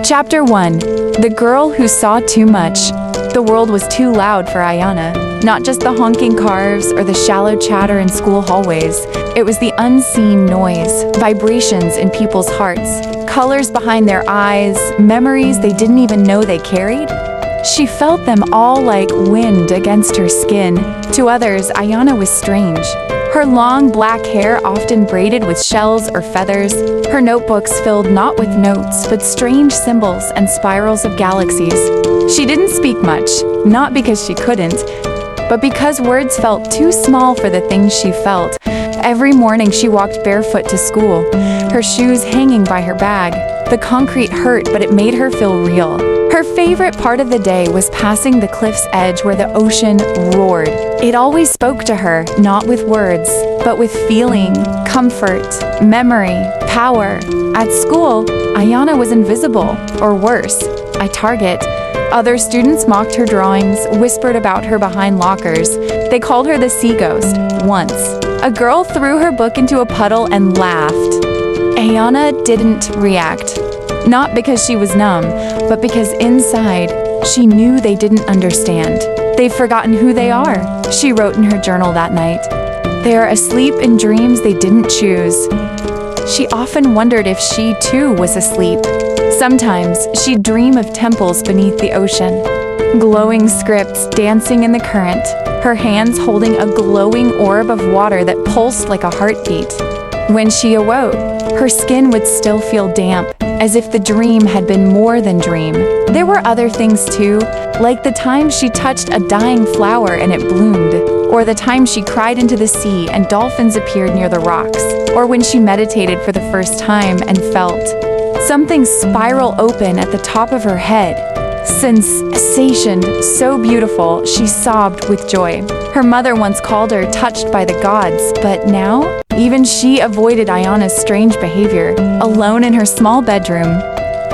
Chapter 1. The Girl Who Saw Too Much. The world was too loud for Ayana. Not just the honking cars or the shallow chatter in school hallways. It was the unseen noise, vibrations in people's hearts, colors behind their eyes, memories they didn't even know they carried. She felt them all like wind against her skin. To others, Ayana was strange. Her long black hair often braided with shells or feathers, her notebooks filled not with notes but strange symbols and spirals of galaxies. She didn't speak much, not because she couldn't, but because words felt too small for the things she felt. Every morning she walked barefoot to school, her shoes hanging by her bag. The concrete hurt, but it made her feel real. Her favorite part of the day was passing the cliff's edge where the ocean roared. It always spoke to her, not with words, but with feeling, comfort, memory, power. At school, Ayana was invisible, or worse, a target. Other students mocked her drawings, whispered about her behind lockers. They called her the sea ghost. Once, a girl threw her book into a puddle and laughed. Ayana didn't react. Not because she was numb, but because inside, she knew they didn't understand. They've forgotten who they are, she wrote in her journal that night. They are asleep in dreams they didn't choose. She often wondered if she too was asleep. Sometimes she'd dream of temples beneath the ocean, glowing scripts dancing in the current, her hands holding a glowing orb of water that pulsed like a heartbeat. When she awoke, her skin would still feel damp, as if the dream had been more than dream. There were other things too, like the time she touched a dying flower and it bloomed, or the time she cried into the sea and dolphins appeared near the rocks, or when she meditated for the first time and felt something spiral open at the top of her head. Sensation so beautiful, she sobbed with joy. Her mother once called her touched by the gods, but now, even she avoided Ayana's strange behavior. Alone in her small bedroom,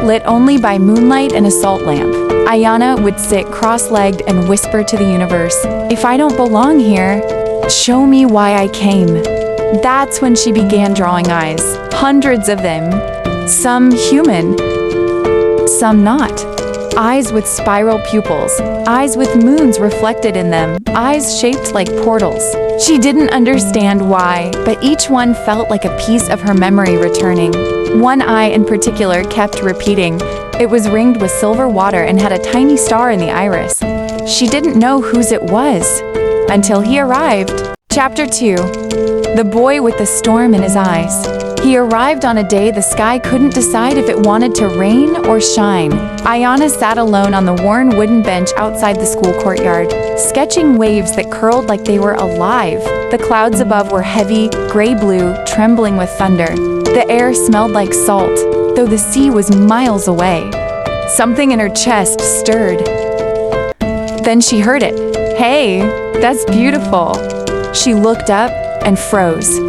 lit only by moonlight and a salt lamp, Ayana would sit cross-legged and whisper to the universe, "If I don't belong here, show me why I came." That's when she began drawing eyes, hundreds of them. Some human, some not. Eyes with spiral pupils, eyes with moons reflected in them, eyes shaped like portals. She didn't understand why, but each one felt like a piece of her memory returning. One eye in particular kept repeating. It was ringed with silver water and had a tiny star in the iris. She didn't know whose it was, until he arrived. Chapter 2. The Boy with the Storm in His Eyes. He arrived on a day the sky couldn't decide if it wanted to rain or shine. Ayana sat alone on the worn wooden bench outside the school courtyard, sketching waves that curled like they were alive. The clouds above were heavy, gray-blue, trembling with thunder. The air smelled like salt, though the sea was miles away. Something in her chest stirred. Then she heard it. "Hey, that's beautiful." She looked up and froze.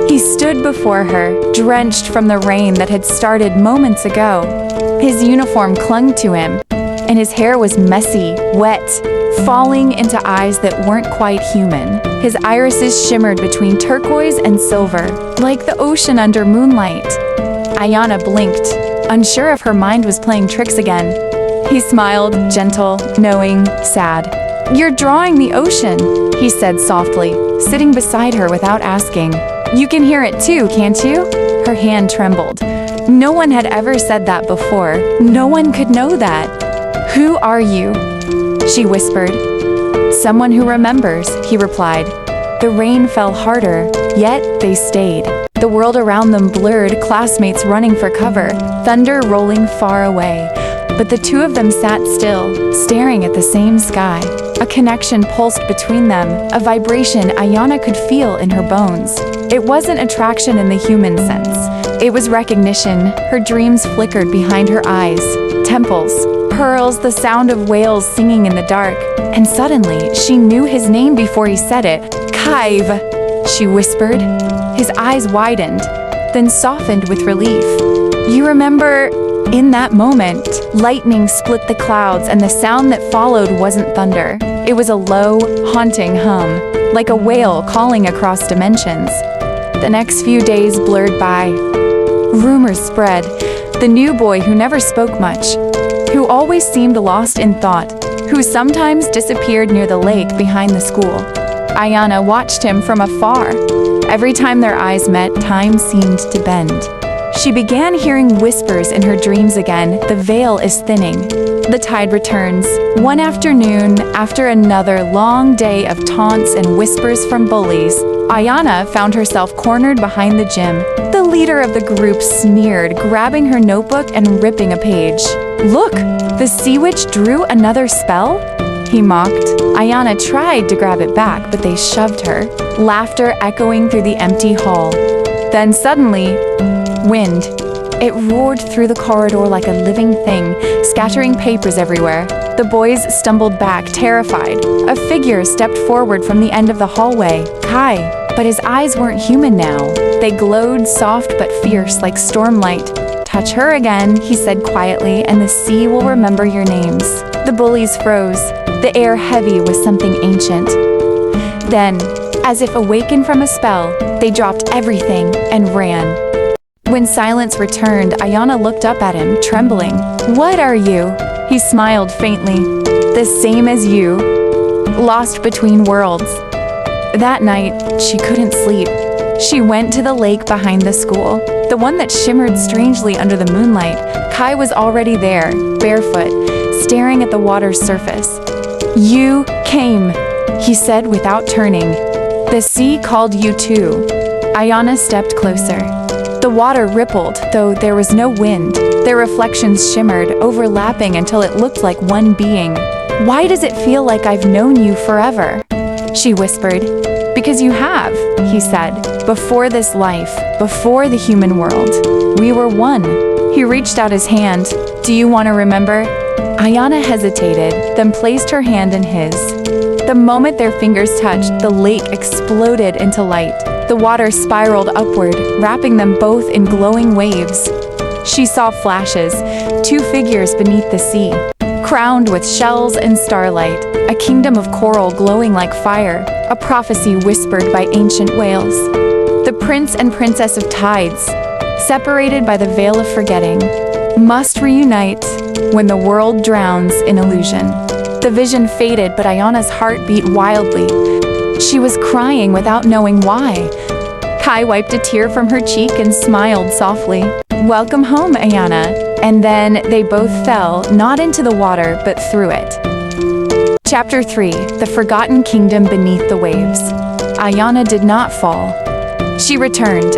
He stood before her, drenched from the rain that had started moments ago. His uniform clung to him, and his hair was messy, wet, falling into eyes that weren't quite human. His irises shimmered between turquoise and silver, like the ocean under moonlight. Ayana blinked, unsure if her mind was playing tricks again. He smiled, gentle, knowing, sad. "You're drawing the ocean," he said softly, sitting beside her without asking. "You can hear it too, can't you?" Her hand trembled. No one had ever said that before. No one could know that. "Who are you?" she whispered. "Someone who remembers," he replied. The rain fell harder, yet they stayed. The world around them blurred, classmates running for cover, thunder rolling far away. But the two of them sat still, staring at the same sky. A connection pulsed between them, a vibration Ayana could feel in her bones. It wasn't attraction in the human sense. It was recognition. Her dreams flickered behind her eyes. Temples, pearls, the sound of whales singing in the dark. And suddenly, she knew his name before he said it. "Kaiv," she whispered. His eyes widened, then softened with relief. "You remember?" In that moment, lightning split the clouds and the sound that followed wasn't thunder. It was a low, haunting hum, like a whale calling across dimensions. The next few days blurred by. Rumors spread. the new boy who never spoke much, who always seemed lost in thought, who sometimes disappeared near the lake behind the school. Ayana watched him from afar. Every time their eyes met, time seemed to bend. She began hearing whispers in her dreams again. The veil is thinning. The tide returns. One afternoon, after another long day of taunts and whispers from bullies, Ayana found herself cornered behind the gym. The leader of the group sneered, grabbing her notebook and ripping a page. "Look, the sea witch drew another spell?" he mocked. Ayana tried to grab it back, but they shoved her, laughter echoing through the empty hall. Then suddenly, wind. It roared through the corridor like a living thing, scattering papers everywhere. The boys stumbled back, terrified. A figure stepped forward from the end of the hallway. Kai. But his eyes weren't human now. They glowed soft but fierce like stormlight. "Touch her again," he said quietly, "and the sea will remember your names." The bullies froze, the air heavy with something ancient. Then, as if awakened from a spell, they dropped everything and ran. When silence returned, Ayana looked up at him, trembling. "What are you?" He smiled faintly. "The same as you. Lost between worlds." That night, she couldn't sleep. She went to the lake behind the school, the one that shimmered strangely under the moonlight. Kai was already there, barefoot, staring at the water's surface. "You came," he said without turning. "The sea called you too." Ayana stepped closer. The water rippled, though there was no wind. Their reflections shimmered, overlapping until it looked like one being. "Why does it feel like I've known you forever?" she whispered. "Because you have," he said. "Before this life, before the human world, we were one." He reached out his hand. "Do you want to remember?" Ayana hesitated, then placed her hand in his. The moment their fingers touched, the lake exploded into light. The water spiraled upward, wrapping them both in glowing waves. She saw flashes, two figures beneath the sea, crowned with shells and starlight, a kingdom of coral glowing like fire, a prophecy whispered by ancient whales. The prince and princess of tides, separated by the veil of forgetting, must reunite when the world drowns in illusion. The vision faded, but Ayana's heart beat wildly. She was crying without knowing why. Kai wiped a tear from her cheek and smiled softly. "Welcome home, Ayana." And then they both fell, not into the water, but through it. Chapter 3: The Forgotten Kingdom Beneath the Waves. Ayana did not fall. She returned.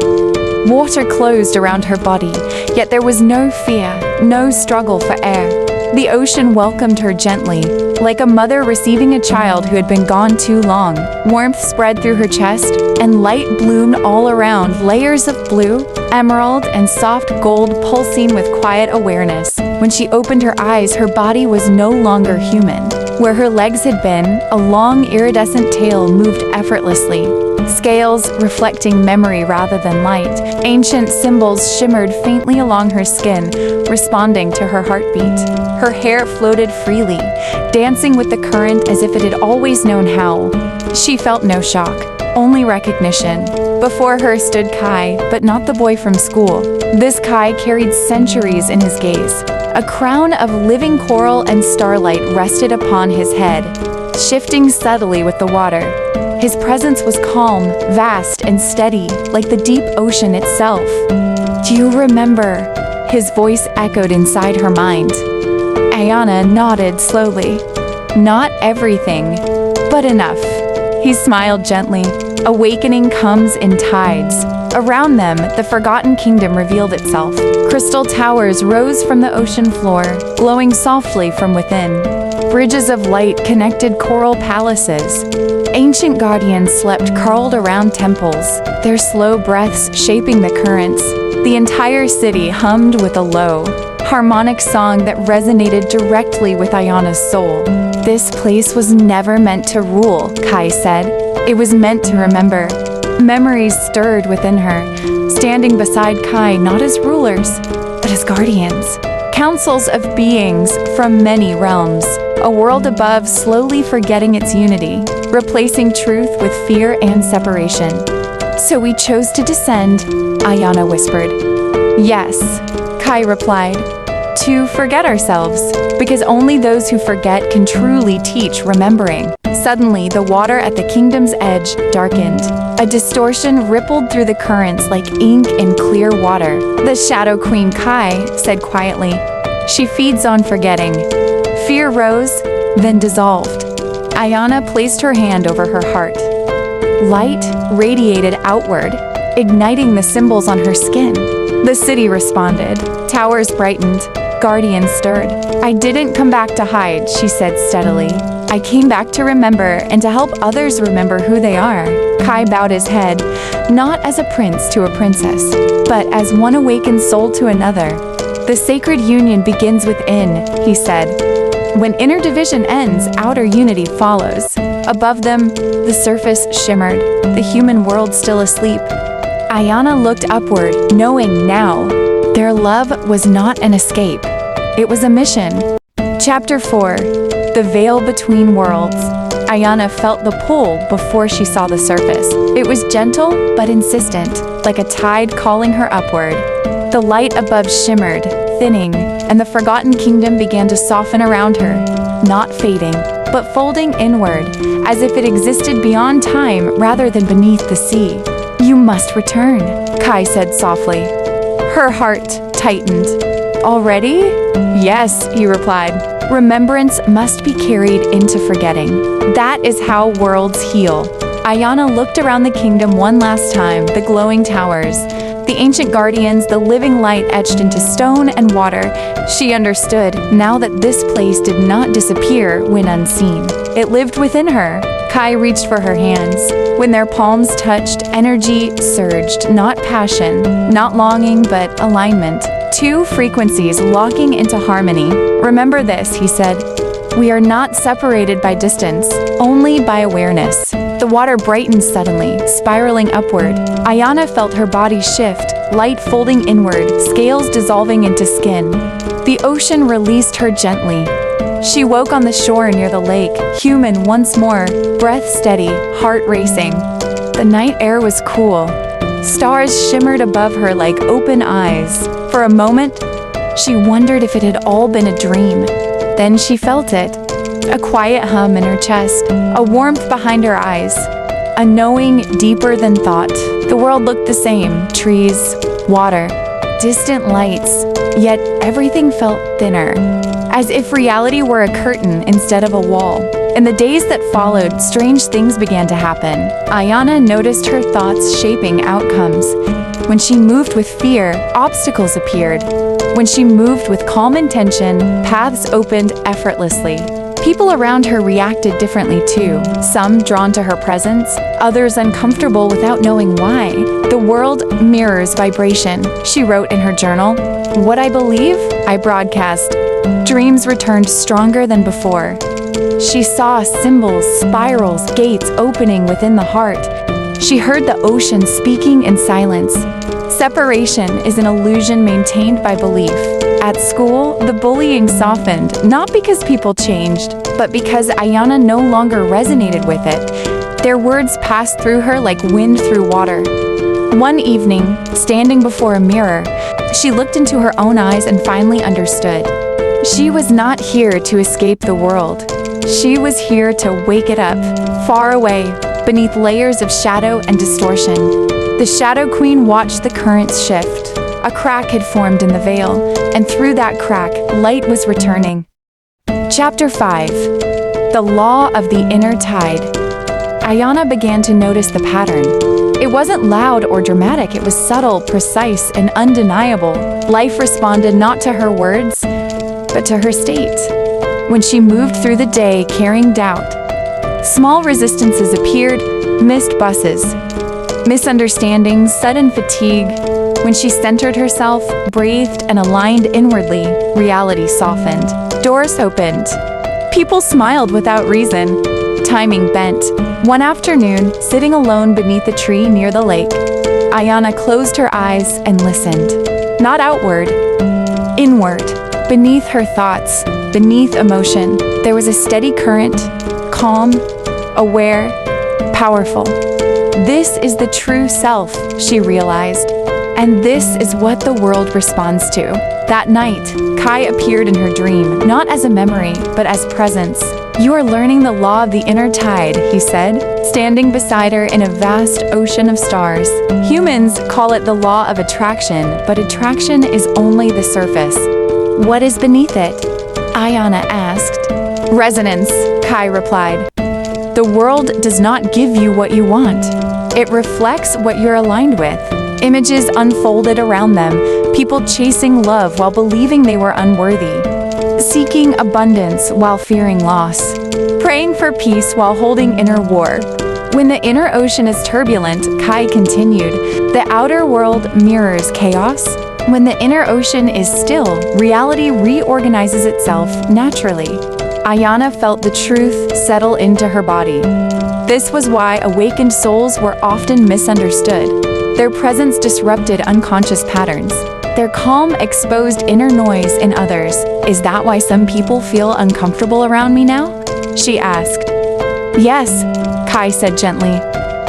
Water closed around her body, yet there was no fear, no struggle for air. The ocean welcomed her gently, like a mother receiving a child who had been gone too long. Warmth spread through her chest, and light bloomed all around, layers of blue, emerald, and soft gold pulsing with quiet awareness. When she opened her eyes, her body was no longer human. Where her legs had been, a long iridescent tail moved effortlessly. Scales reflecting memory rather than light. Ancient symbols shimmered faintly along her skin, responding to her heartbeat. Her hair floated freely, dancing with the current as if it had always known how. She felt no shock, only recognition. Before her stood Kai, but not the boy from school. This Kai carried centuries in his gaze. A crown of living coral and starlight rested upon his head, shifting subtly with the water. His presence was calm, vast, and steady, like the deep ocean itself. "Do you remember?" His voice echoed inside her mind. Ayana nodded slowly. "Not everything, but enough." He smiled gently. Awakening comes in tides. Around them, the forgotten kingdom revealed itself. Crystal towers rose from the ocean floor, glowing softly from within. Bridges of light connected coral palaces. Ancient guardians slept curled around temples, their slow breaths shaping the currents. The entire city hummed with a low, harmonic song that resonated directly with Ayana's soul. "This place was never meant to rule," Kai said. "It was meant to remember." Memories stirred within her, standing beside Kai not as rulers, but as guardians. Councils of beings from many realms, a world above slowly forgetting its unity, replacing truth with fear and separation. "So we chose to descend," Ayana whispered. "Yes," Kai replied. To forget ourselves, because only those who forget can truly teach remembering. Suddenly, the water at the kingdom's edge darkened. A distortion rippled through the currents like ink in clear water. The Shadow Queen Kai said quietly, "She feeds on forgetting." Fear rose, then dissolved. Ayana placed her hand over her heart. Light radiated outward, igniting the symbols on her skin. The city responded. Towers brightened. Guardians stirred. "I didn't come back to hide," she said steadily. "I came back to remember and to help others remember who they are." Kai bowed his head, not as a prince to a princess, but as one awakened soul to another. "The sacred union begins within," he said. "When inner division ends, outer unity follows." Above them, the surface shimmered, the human world still asleep. Ayana looked upward, knowing now their love was not an escape. It was a mission. Chapter 4. The Veil Between Worlds. Ayana felt the pull before she saw the surface. It was gentle but insistent, like a tide calling her upward. The light above shimmered, thinning, and the forgotten kingdom began to soften around her, not fading, but folding inward, as if it existed beyond time rather than beneath the sea. "You must return," Kai said softly. Her heart tightened. "Already?" "Yes," he replied. "Remembrance must be carried into forgetting. That is how worlds heal." Ayana looked around the kingdom one last time, the glowing towers, the ancient guardians, the living light etched into stone and water. She understood now that this place did not disappear when unseen. It lived within her. Kai reached for her hands. When their palms touched, energy surged, not passion, not longing, but alignment. Two frequencies locking into harmony. "Remember this," he said. "We are not separated by distance, only by awareness." The water brightened suddenly, spiraling upward. Ayana felt her body shift, light folding inward, scales dissolving into skin. The ocean released her gently. She woke on the shore near the lake, human once more, breath steady, heart racing. The night air was cool. Stars shimmered above her like open eyes. For a moment, she wondered if it had all been a dream. Then she felt it. A quiet hum in her chest, a warmth behind her eyes, a knowing deeper than thought. The world looked the same, trees, water, distant lights, yet everything felt thinner, as if reality were a curtain instead of a wall. In the days that followed, strange things began to happen. Ayana noticed her thoughts shaping outcomes. When she moved with fear, obstacles appeared. When she moved with calm intention, paths opened effortlessly. People around her reacted differently too, some drawn to her presence, others uncomfortable without knowing why. "The world mirrors vibration," she wrote in her journal. "What I believe, I broadcast." Dreams returned stronger than before. She saw symbols, spirals, gates opening within the heart. She heard the ocean speaking in silence. Separation is an illusion maintained by belief. At school, the bullying softened, not because people changed, but because Ayana no longer resonated with it. Their words passed through her like wind through water. One evening, standing before a mirror, she looked into her own eyes and finally understood. She was not here to escape the world. She was here to wake it up, far away, beneath layers of shadow and distortion. The Shadow Queen watched the currents shift. A crack had formed in the veil, and through that crack, light was returning. Chapter 5. The Law of the Inner Tide. Ayana began to notice the pattern. It wasn't loud or dramatic, it was subtle, precise, and undeniable. Life responded not to her words, but to her state. When she moved through the day carrying doubt, small resistances appeared, missed buses, misunderstandings, sudden fatigue. When she centered herself, breathed, and aligned inwardly, reality softened. Doors opened. People smiled without reason. Timing bent. One afternoon, sitting alone beneath a tree near the lake, Ayana closed her eyes and listened. Not outward, inward. Beneath her thoughts, beneath emotion, there was a steady current, calm, aware, powerful. This is the true self, she realized, and this is what the world responds to. That night, Kai appeared in her dream, not as a memory, but as presence. "You are learning the law of the inner tide," he said, standing beside her in a vast ocean of stars. Humans call it the law of attraction, but attraction is only the surface. "What is beneath it?" Ayana asked. "Resonance," Kai replied. "The world does not give you what you want. It reflects what you're aligned with." Images unfolded around them, people chasing love while believing they were unworthy, seeking abundance while fearing loss, praying for peace while holding inner war. When the inner ocean is turbulent, Kai continued, the outer world mirrors chaos. When the inner ocean is still, reality reorganizes itself naturally. Ayana felt the truth settle into her body. This was why awakened souls were often misunderstood. Their presence disrupted unconscious patterns. Their calm exposed inner noise in others. "Is that why some people feel uncomfortable around me now?" she asked. "Yes," Kai said gently.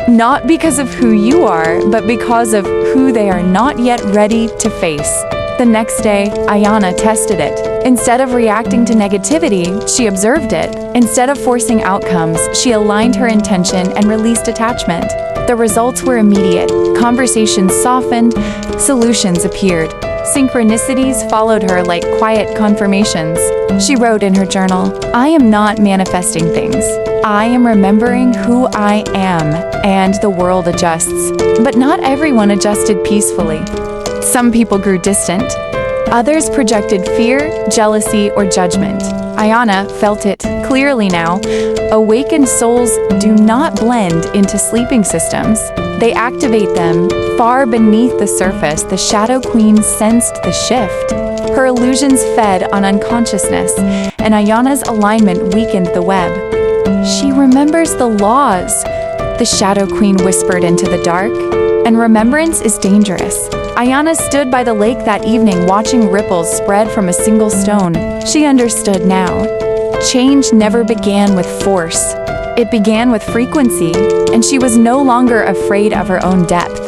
"Not because of who you are, but because of who they are not yet ready to face." The next day, Ayana tested it. Instead of reacting to negativity, she observed it. Instead of forcing outcomes, she aligned her intention and released attachment. The results were immediate. Conversations softened, solutions appeared. Synchronicities followed her like quiet confirmations. She wrote in her journal, "I am not manifesting things. I am remembering who I am," and the world adjusts. But not everyone adjusted peacefully. Some people grew distant. Others projected fear, jealousy, or judgment. Ayana felt it clearly now. Awakened souls do not blend into sleeping systems. They activate them. Far beneath the surface, the Shadow Queen sensed the shift. Her illusions fed on unconsciousness, and Ayana's alignment weakened the web. "She remembers the laws," the Shadow Queen whispered into the dark. "And remembrance is dangerous." Ayana stood by the lake that evening watching ripples spread from a single stone. She understood now. Change never began with force. It began with frequency, and she was no longer afraid of her own depth.